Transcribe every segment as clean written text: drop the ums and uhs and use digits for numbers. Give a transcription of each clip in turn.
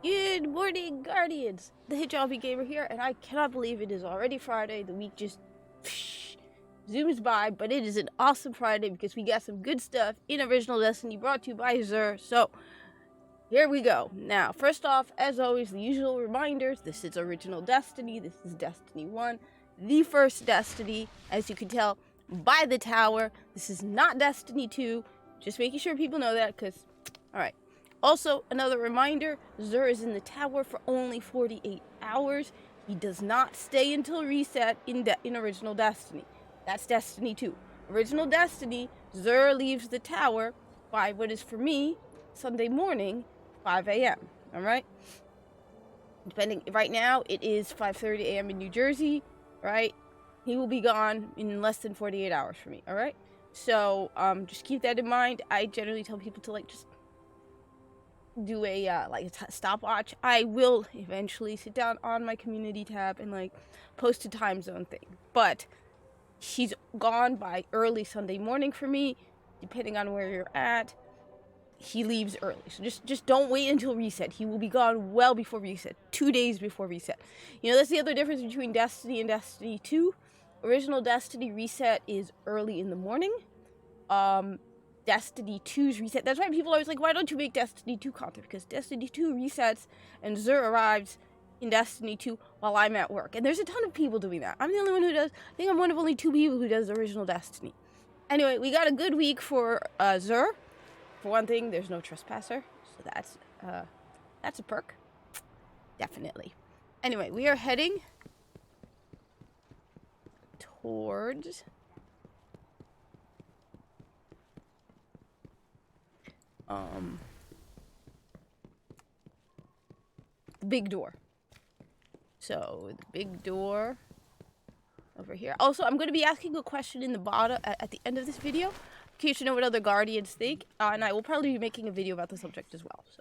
Good morning, Guardians! The Hijabi Gamer here, and I cannot believe it is already Friday. The week just zooms by, but it is an awesome Friday because we got some good stuff in Original Destiny brought to you by Xur. So, here we go. Now, first off, as always, the usual reminders. This is Original Destiny. This is Destiny 1, the first Destiny, as you can tell by the tower. This is not Destiny 2. Just making sure people know that, because, alright. Also, another reminder, Xur is in the tower for only 48 hours. He does not stay until reset in Original Destiny. That's Destiny 2. Original Destiny, Xur leaves the tower by what is, for me, Sunday morning, 5 a.m. Alright? Depending, right now, it is 5:30 a.m. in New Jersey, right? He will be gone in less than 48 hours for me, alright? So, just keep that in mind. I generally tell people to, just do a stopwatch. I will eventually sit down on my community tab and post a time zone thing, but he's gone by early Sunday morning for me. Depending on where you're at, he leaves early, so just don't wait until reset. He will be gone well before reset, 2 days before reset. You know, that's the other difference between Destiny and Destiny 2. Original Destiny reset is early in the morning. Destiny 2's reset. That's why people are always like, why don't you make Destiny 2 content? Because Destiny 2 resets and Xur arrives in Destiny 2 while I'm at work. And there's a ton of people doing that. I'm the only one who does. I think I'm one of only 2 people who does Original Destiny. Anyway, we got a good week for Xur. For one thing, there's no trespasser. So that's a perk. Definitely. Anyway, we are heading towards the big door. So the big door over here. Also, I'm going to be asking a question in the bottom at the end of this video, in case you know what other Guardians think, and I will probably be making a video about the subject as well. So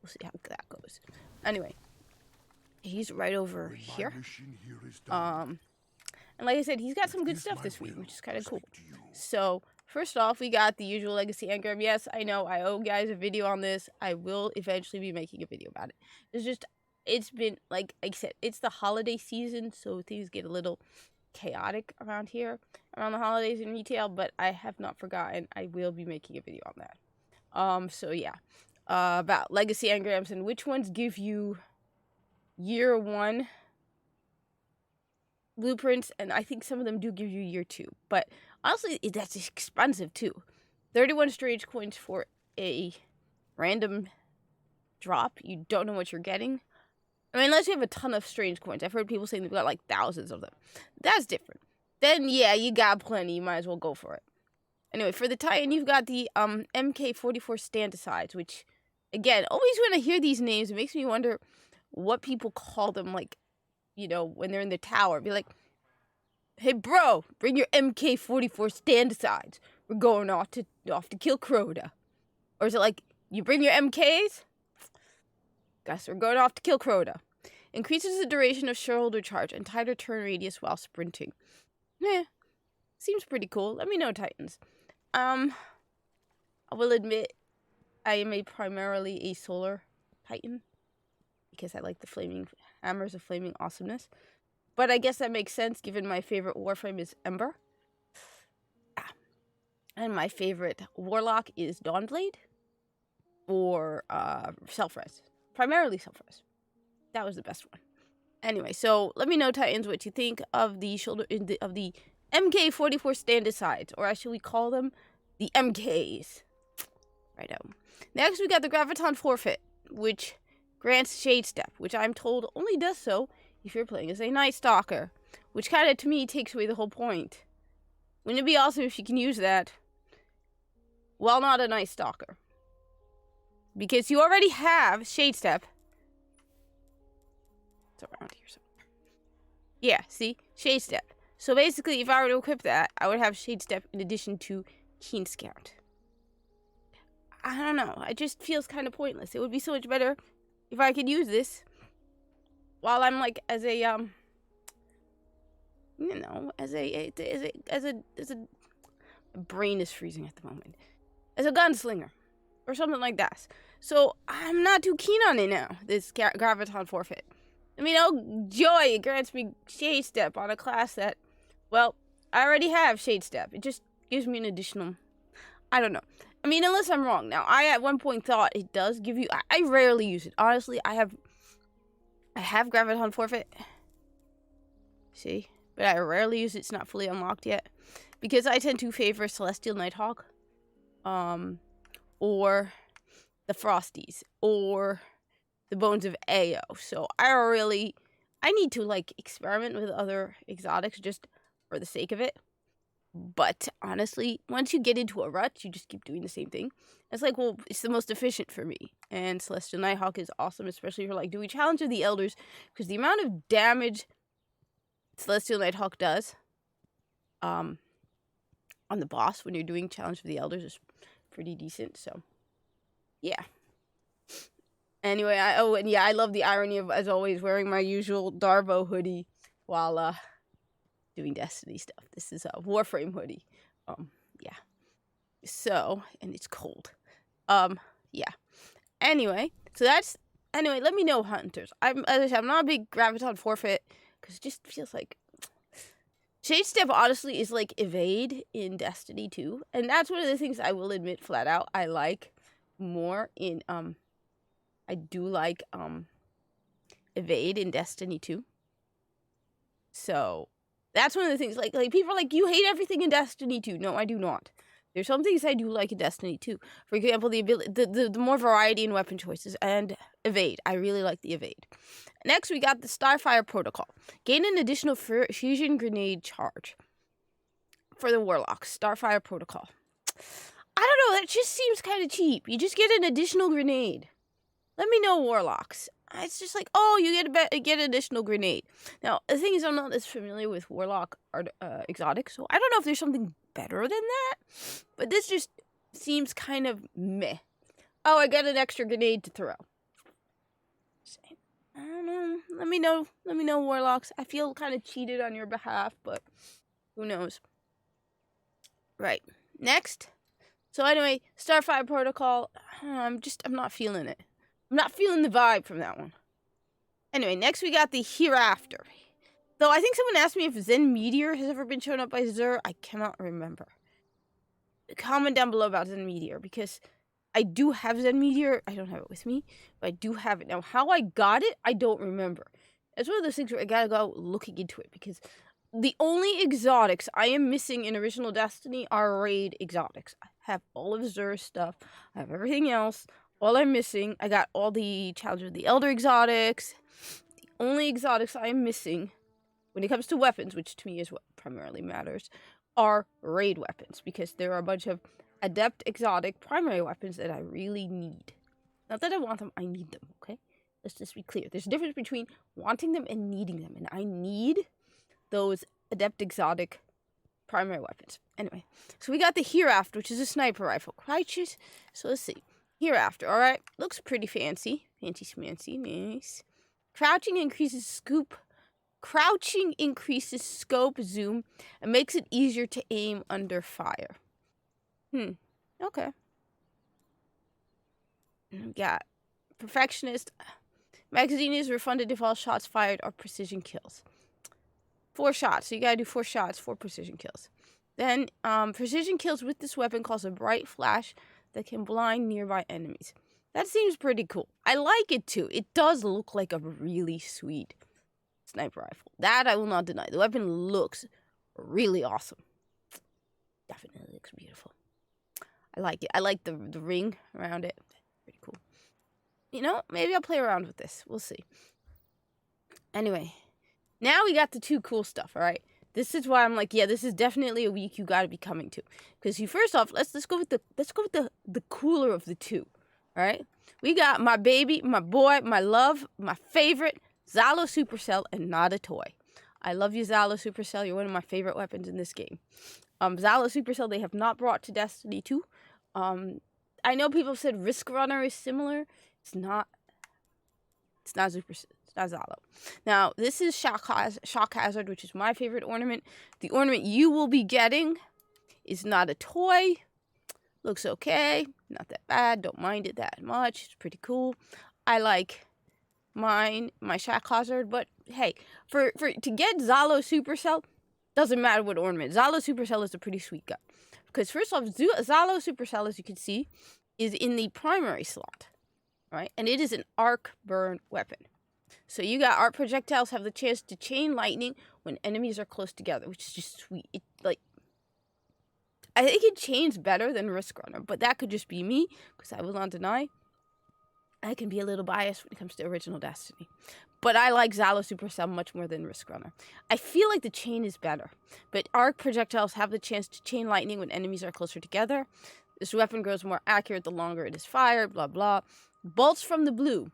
we'll see how that goes. Anyway, he's right over here. And like I said, he's got some good stuff this week, which is kind of cool. So, first off, we got the usual Legacy Engram. Yes, I know, I owe guys a video on this. I will eventually be making a video about it. It's been, like I said, it's the holiday season, so things get a little chaotic around here, around the holidays in retail, but I have not forgotten. I will be making a video on that. So yeah. About Legacy Engrams and which ones give you year 1 blueprints, and I think some of them do give you year 2, but honestly, that's expensive too. 31 strange coins for a random drop. You don't know what you're getting. I mean, unless you have a ton of strange coins. I've heard people saying they've got thousands of them. That's different. Then yeah, you got plenty. You might as well go for it. Anyway, for the Titan, you've got the MK44 stand-asides, which, again, always when I hear these names, it makes me wonder what people call them, when they're in the tower. Be like, hey bro, bring your MK44 stand-asides. We're going off to kill Crota. Or is it you bring your MKs? Guess we're going off to kill Crota. Increases the duration of shoulder charge and tighter turn radius while sprinting. Seems pretty cool. Let me know, Titans. I will admit, I am primarily a solar Titan, because I like the flaming hammers of flaming awesomeness. But I guess that makes sense, given my favorite Warframe is Ember. And my favorite Warlock is Dawnblade. Or Self-Res. Primarily Self-Res. That was the best one. Anyway, so let me know, Titans, what you think of the MK44 stand-asides, or as should we call them, the MKs. Righto. Next, we got the Graviton Forfeit, which grants Shade Step, which I'm told only does so if you're playing as a Night Stalker, which kind of, to me, takes away the whole point. Wouldn't it be awesome if you can use that while not a Night Stalker? Because you already have Shade Step. It's around here somewhere. Yeah, see? Shade Step. So basically, if I were to equip that, I would have Shade Step in addition to Keen Scout. I don't know. It just feels kind of pointless. It would be so much better if I could use this while I'm as a brain is freezing at the moment. As a gunslinger or something like that. So I'm not too keen on it now, this Graviton forfeit. I mean, oh joy, it grants me Shade Step on a class that, well, I already have Shade Step. It just gives me an additional, I don't know. I mean, unless I'm wrong. Now, I at one point thought it does give you, I rarely use it. Honestly, I have Graviton forfeit. See? But I rarely use it. It's not fully unlocked yet. Because I tend to favor Celestial Nighthawk. Or the Frosties. Or the Bones of Ao. So I need to like experiment with other exotics just for the sake of it. But honestly, once you get into a rut, you just keep doing the same thing. It's like, well, it's the most efficient for me. And Celestial Nighthawk is awesome, especially for like doing Challenge of the Elders, because the amount of damage Celestial Nighthawk does on the boss when you're doing Challenge of the Elders is pretty decent. So yeah. Anyway, I love the irony of, as always, wearing my usual Darvo hoodie while doing Destiny stuff. This is a Warframe hoodie. Yeah. So, and it's cold. Yeah. Anyway, let me know, hunters. As I said, I'm not a big Graviton forfeit because it just feels like Shade Step honestly is like evade in Destiny 2, and that's one of the things I will admit flat out I like more in I do like evade in Destiny 2. So that's one of the things, like people are like, you hate everything in Destiny 2. No, I do not. There's some things I do like in Destiny 2. For example, the ability, the more variety in weapon choices and evade. I really like the evade. Next, we got the Starfire Protocol. Gain an additional fusion grenade charge for the Warlocks. Starfire Protocol. I don't know, that just seems kind of cheap. You just get an additional grenade. Let me know, Warlocks. It's just like, oh, you get an additional grenade. Now, the thing is, I'm not as familiar with Warlock exotics, so I don't know if there's something better than that. But this just seems kind of meh. Oh, I got an extra grenade to throw. I don't know. Let me know, Warlocks. I feel kind of cheated on your behalf, but who knows? Right. Next. So anyway, Starfire Protocol. I'm not feeling it. I'm not feeling the vibe from that one. Anyway, next we got the Hereafter. Though I think someone asked me if Zen Meteor has ever been shown up by Xur. I cannot remember. Comment down below about Zen Meteor, because I do have Zen Meteor. I don't have it with me, but I do have it. Now, how I got it, I don't remember. It's one of those things where I gotta go looking into it, because the only exotics I am missing in Original Destiny are raid exotics. I have all of Xur's stuff. I have everything else. All I'm missing, I got all the Challenge of the Elder exotics. The only exotics I am missing, when it comes to weapons, which to me is what primarily matters, are raid weapons, because there are a bunch of adept exotic primary weapons that I really need. Not that I want them, I need them, okay? Let's just be clear. There's a difference between wanting them and needing them, and I need those adept exotic primary weapons. Anyway, so we got the Hereafter, which is a sniper rifle. Righteous. So let's see. Hereafter, alright. Looks pretty fancy. Fancy, nice. Crouching increases scope, zoom, and makes it easier to aim under fire. Okay. Got Perfectionist. Magazine is refunded if all shots fired are precision kills. 4 shots. So you gotta do 4 shots, 4 precision kills. Then, precision kills with this weapon cause a bright flash that can blind nearby enemies. That seems pretty cool. I like it too. It does look like a really sweet sniper rifle. That I will not deny. The weapon looks really awesome. Definitely looks beautiful. I like it. I like the ring around it. Pretty cool. You know, maybe I'll play around with this. We'll see. Anyway, now we got the 2 cool stuff, alright? This is why I'm like, yeah, this is definitely a week you gotta be coming to. Because first off, let's go with the cooler of the 2. Alright? We got my baby, my boy, my love, my favorite, Zalo Supercell, and not a toy. I love you, Zalo Supercell. You're one of my favorite weapons in this game. Zalo Supercell, they have not brought to Destiny 2. I know people have said Risk Runner is similar. It's not Supercell. It's not Zalo. Now, this is Shock Hazard, which is my favorite ornament. The ornament you will be getting is not a toy. Looks okay. not that bad. Don't mind it that much. It's pretty cool. I like my Shack Hazard, but hey, for to get Zalo Supercell, doesn't matter what ornament. Zalo Supercell is a pretty sweet gun. Because first off, Zalo Supercell, as you can see, is in the primary slot, right? And it is an arc burn weapon. So you got arc projectiles have the chance to chain lightning when enemies are close together, which is just sweet. I think it chains better than Risk Runner, but that could just be me, because I will not deny I can be a little biased when it comes to original Destiny. But I like Zalo Supercell much more than Risk Runner. I feel like the chain is better, but arc projectiles have the chance to chain lightning when enemies are closer together. This weapon grows more accurate the longer it is fired, blah blah. Bolts from the blue.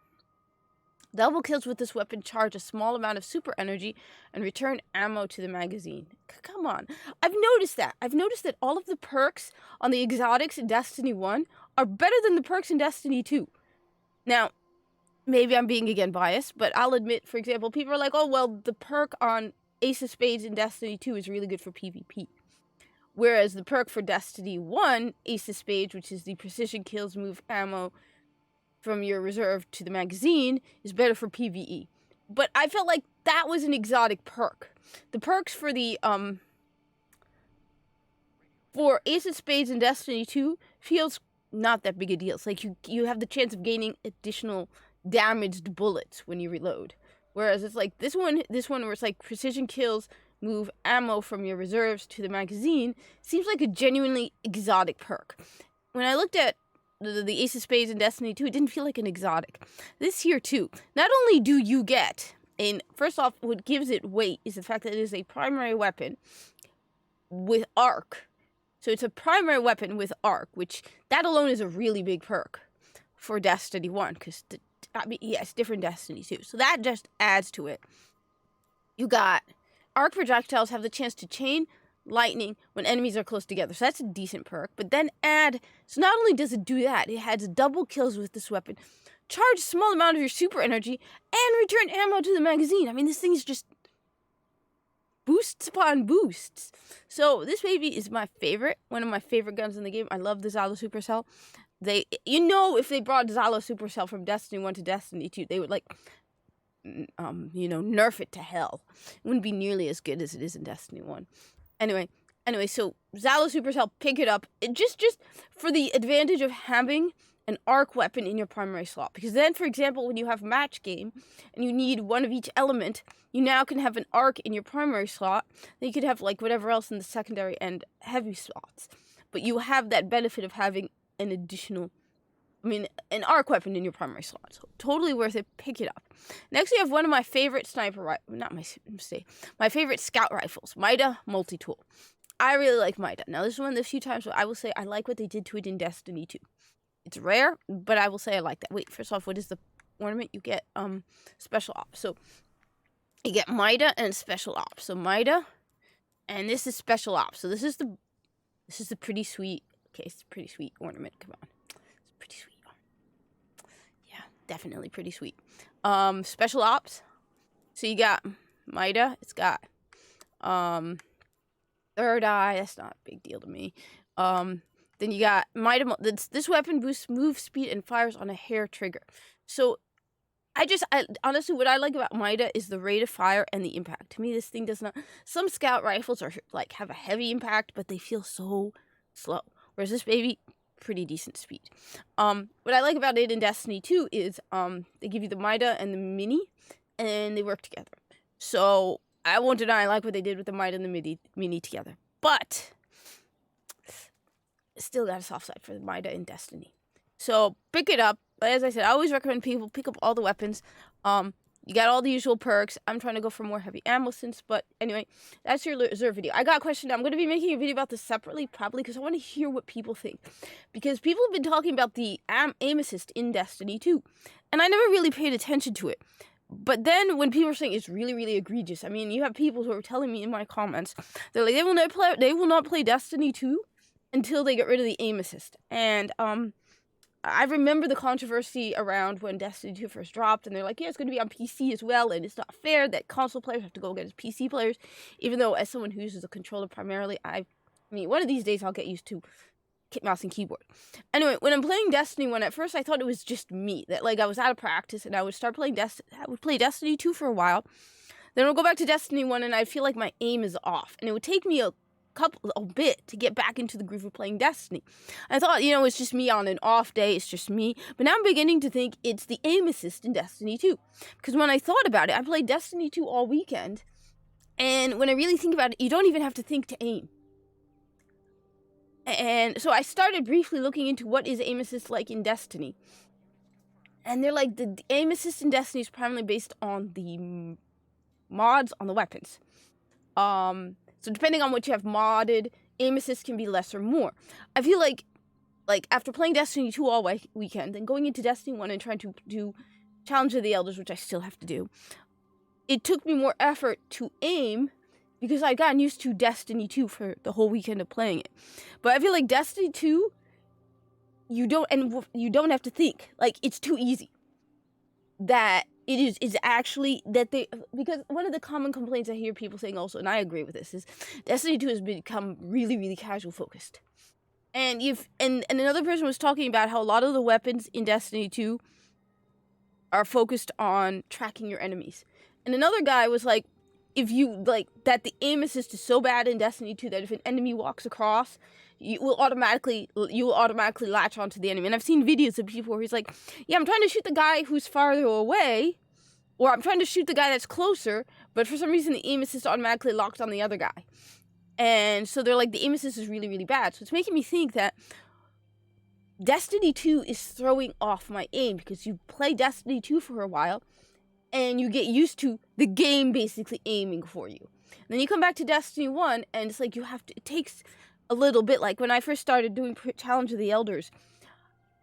Double kills with this weapon charge a small amount of super energy and return ammo to the magazine. Come on. I've noticed that. I've noticed that all of the perks on the exotics in Destiny 1 are better than the perks in Destiny 2. Now, maybe I'm being again biased, but I'll admit, for example, people are like, oh, well, the perk on Ace of Spades in Destiny 2 is really good for PvP. Whereas the perk for Destiny 1, Ace of Spades, which is the precision kills move ammo from your reserve to the magazine, is better for PvE. But I felt like that was an exotic perk. The perks for the, for Ace of Spades in Destiny 2 feels not that big a deal. It's like you have the chance of gaining additional damaged bullets when you reload. Whereas it's like this one where it's like precision kills move ammo from your reserves to the magazine seems like a genuinely exotic perk. When I looked at the Ace of Spades in Destiny 2, it didn't feel like an exotic. This here too. Not only do you get, and first off, what gives it weight is the fact that it is a primary weapon with arc. So it's a primary weapon with arc, which that alone is a really big perk for Destiny 1, because it's different Destiny 2. So that just adds to it. You got arc projectiles have the chance to chain lightning when enemies are close together. So that's a decent perk. But then so not only does it do that, it adds double kills with this weapon, charge a small amount of your super energy, and return ammo to the magazine. I mean, this thing is just boosts upon boosts. So this baby is my favorite, one of my favorite guns in the game. I love the Zalo Supercell. If they brought Zalo Supercell from Destiny 1 to Destiny 2, they would nerf it to hell. It wouldn't be nearly as good as it is in Destiny 1. Anyway, so Zalo Supercell, pick it up. Just for the advantage of having an arc weapon in your primary slot. Because then, for example, when you have match game and you need one of each element, you now can have an arc in your primary slot. Then you could have like whatever else in the secondary and heavy slots. But you have that benefit of having an an arc weapon in your primary slot. So totally worth it. Pick it up. Next, we have one of my favorite my favorite scout rifles, Mida Multi-Tool. I really like Mida. Now, this is one of the few times where I will say I like what they did to it in Destiny 2. It's rare, but I will say I like that. Wait, first off, what is the ornament? You get special ops. So you get Mida and special ops. So Mida, and this is special ops. So this is the pretty sweet. Okay, it's a pretty sweet ornament. Come on, it's pretty sweet. Yeah, definitely pretty sweet. Special ops. So you got Mida. It's got third eye. That's not a big deal to me. Then you got Mida. This weapon boosts move speed and fires on a hair trigger. So I honestly, what I like about Mida is the rate of fire and the impact. To me, this thing does not. Some scout rifles are like have a heavy impact, but they feel so slow. Whereas this baby, pretty decent speed. What I like about it in Destiny 2 is they give you the Mida and the Mini, and they work together. So I won't deny I like what they did with the Mida and the Mini together. But still got a soft side for the Mida in Destiny. So pick it up. As I said, I always recommend people pick up all the weapons. You got all the usual perks. I'm trying to go for more heavy ammo since, but anyway, that's your reserve video. I got a question. I'm going to be making a video about this separately, probably because I want to hear what people think. Because people have been talking about the aim assist in Destiny 2, and I never really paid attention to it. But then when people are saying it's really, really egregious, I mean, you have people who are telling me in my comments, they're like, they will not play Destiny 2 until they get rid of the aim assist. And I remember the controversy around when Destiny 2 first dropped, and they're like, yeah, it's going to be on PC as well, and it's not fair that console players have to go against PC players, even though as someone who uses a controller primarily, I mean, one of these days I'll get used to mouse and keyboard. Anyway, when I'm playing Destiny 1, at first I thought it was just me, that like I was out of practice and I would start playing I would play Destiny 2 for a while. Then I'll go back to Destiny 1 and I feel like my aim is off. And it would take me a bit to get back into the groove of playing Destiny. I thought, it's just me on an off day, it's just me. But now I'm beginning to think it's the aim assist in Destiny 2. Because when I thought about it, I played Destiny 2 all weekend. And when I really think about it, you don't even have to think to aim. And so I started briefly looking into what is aim assist like in Destiny. And they're like, the aim assist in Destiny is primarily based on the mods on the weapons. So depending on what you have modded, aim assist can be less or more. I feel like after playing Destiny 2 all weekend and going into Destiny 1 and trying to do Challenge of the Elders, which I still have to do, it took me more effort to aim because I'd gotten used to Destiny 2 for the whole weekend of playing it. But I feel like Destiny 2, you don't have to think. Like, it's too easy. That it is actually that because one of the common complaints I hear people saying also, and I agree with this, is Destiny 2 has become really, really casual focused. And and another person was talking about how a lot of the weapons in Destiny 2 are focused on tracking your enemies. And another guy was like, if you like that the aim assist is so bad in Destiny 2 that if an enemy walks across, you will automatically latch onto the enemy. And I've seen videos of people where he's like, yeah, I'm trying to shoot the guy who's farther away, or I'm trying to shoot the guy that's closer, but for some reason the aim assist automatically locked on the other guy. And so they're like, the aim assist is really, really bad. So it's making me think that Destiny 2 is throwing off my aim, because you play Destiny 2 for a while, and you get used to the game basically aiming for you. And then you come back to Destiny 1, and it's like it takes a little bit. Like when I first started doing Challenge of the Elders,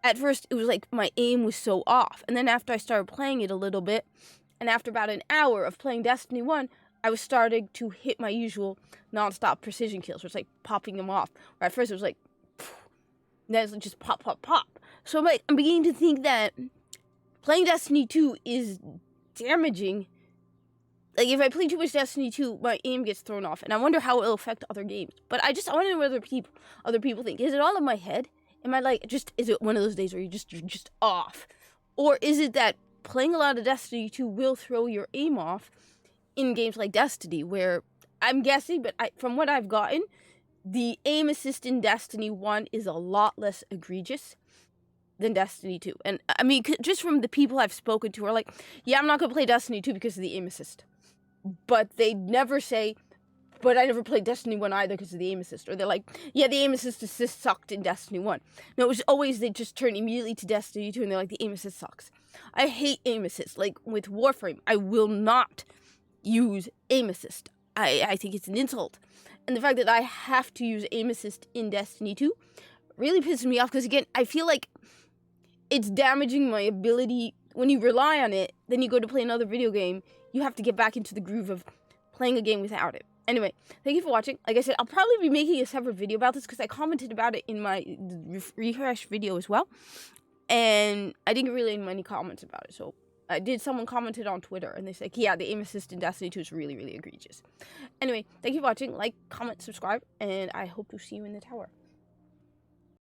at first it was like my aim was so off. And then after I started playing it a little bit, and after about an hour of playing Destiny 1, I was starting to hit my usual non-stop precision kills, where it's like popping them off. Where at first it was like, and then it's like just pop, pop, pop. So I'm beginning to think that playing Destiny 2 is damaging. Like, if I play too much Destiny 2, my aim gets thrown off, and I wonder how it'll affect other games. But I want to know what other people think. Is it all in my head? Am I like, is it one of those days where you're just off? Or is it that playing a lot of Destiny 2 will throw your aim off in games like Destiny, where I'm guessing, but from what I've gotten, the aim assist in Destiny 1 is a lot less egregious than Destiny 2. And I mean, just from the people I've spoken to are like, yeah, I'm not going to play Destiny 2 because of the aim assist. But they never say, but I never played Destiny 1 either because of the aim assist. Or they're like, yeah, the aim assist sucked in Destiny 1. No, it was always they just turn immediately to Destiny 2 and they're like, the aim assist sucks. I hate aim assist. Like with Warframe, I will not use aim assist. I think it's an insult. And the fact that I have to use aim assist in Destiny 2 really pisses me off, because again, I feel like it's damaging my ability. When you rely on it, then you go to play another video game, you have to get back into the groove of playing a game without it. Anyway, thank you for watching. Like I said, I'll probably be making a separate video about this because I commented about it in my refresh video as well. And I didn't get really many comments about it. So someone commented on Twitter and they said, yeah, the aim assist in Destiny 2 is really, really egregious. Anyway, thank you for watching. Like, comment, subscribe, and I hope to see you in the tower.